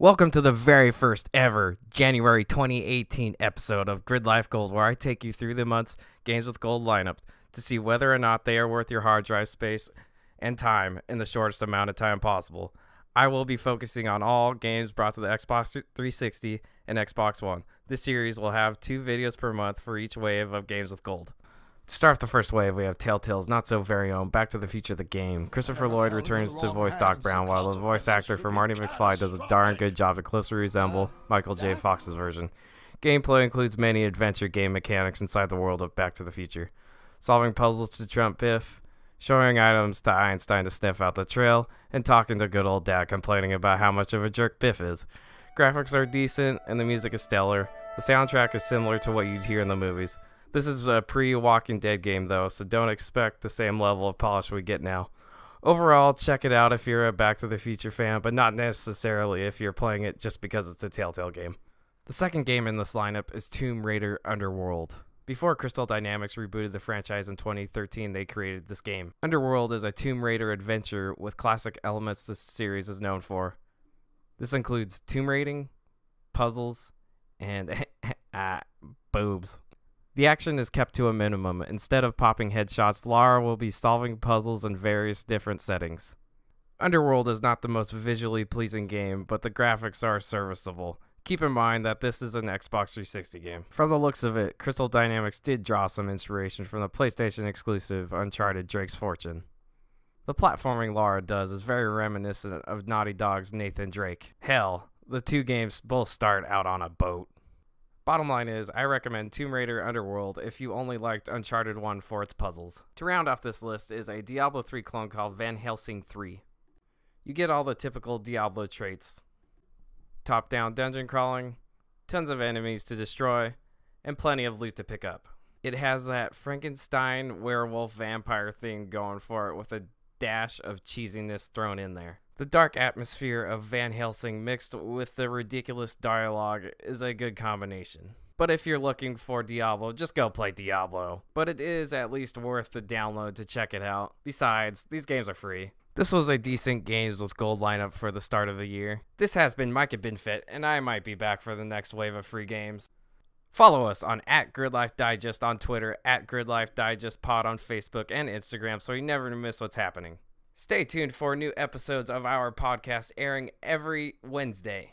Welcome to the very first ever January 2018 episode of Gridlife Gold, where I take you through the month's Games with Gold lineup to see whether or not they are worth your hard drive space and time in the shortest amount of time possible. I will be focusing on all games brought to the Xbox 360 and Xbox One. This series will have 2 videos per month for each wave of Games with Gold. To start off the first wave, we have Telltale's not so very own Back to the Future the game. Christopher Lloyd returns to voice Doc Brown, while the voice actor for Marty McFly does a darn good job to closely resemble Michael J. Fox's version. Gameplay includes many adventure game mechanics inside the world of Back to the Future. Solving puzzles to trump Biff, showing items to Einstein to sniff out the trail, and talking to good old Dad complaining about how much of a jerk Biff is. Graphics are decent, and the music is stellar. The soundtrack is similar to what you'd hear in the movies. This is a pre-Walking Dead game, though, so don't expect the same level of polish we get now. Overall, check it out if you're a Back to the Future fan, but not necessarily if you're playing it just because it's a Telltale game. The second game in this lineup is Tomb Raider Underworld. Before Crystal Dynamics rebooted the franchise in 2013, they created this game. Underworld is a Tomb Raider adventure with classic elements this series is known for. This includes tomb raiding, puzzles, and boobs. The action is kept to a minimum. Instead of popping headshots, Lara will be solving puzzles in various different settings. Underworld is not the most visually pleasing game, but the graphics are serviceable. Keep in mind that this is an Xbox 360 game. From the looks of it, Crystal Dynamics did draw some inspiration from the PlayStation exclusive Uncharted Drake's Fortune. The platforming Lara does is very reminiscent of Naughty Dog's Nathan Drake. Hell, the two games both start out on a boat. Bottom line is, I recommend Tomb Raider Underworld if you only liked Uncharted 1 for its puzzles. To round off this list is a Diablo 3 clone called Van Helsing 3. You get all the typical Diablo traits. Top-down dungeon crawling, tons of enemies to destroy, and plenty of loot to pick up. It has that Frankenstein werewolf vampire thing going for it with a dash of cheesiness thrown in there. The dark atmosphere of Van Helsing mixed with the ridiculous dialogue is a good combination. But if you're looking for Diablo, just go play Diablo. But it is at least worth the download to check it out. Besides, these games are free. This was a decent Games with Gold lineup for the start of the year. This has been Micah Binfit, and I might be back for the next wave of free games. Follow us on @GridlifeDigest on Twitter, @GridlifeDigestPod on Facebook and Instagram so you never miss what's happening. Stay tuned for new episodes of our podcast airing every Wednesday.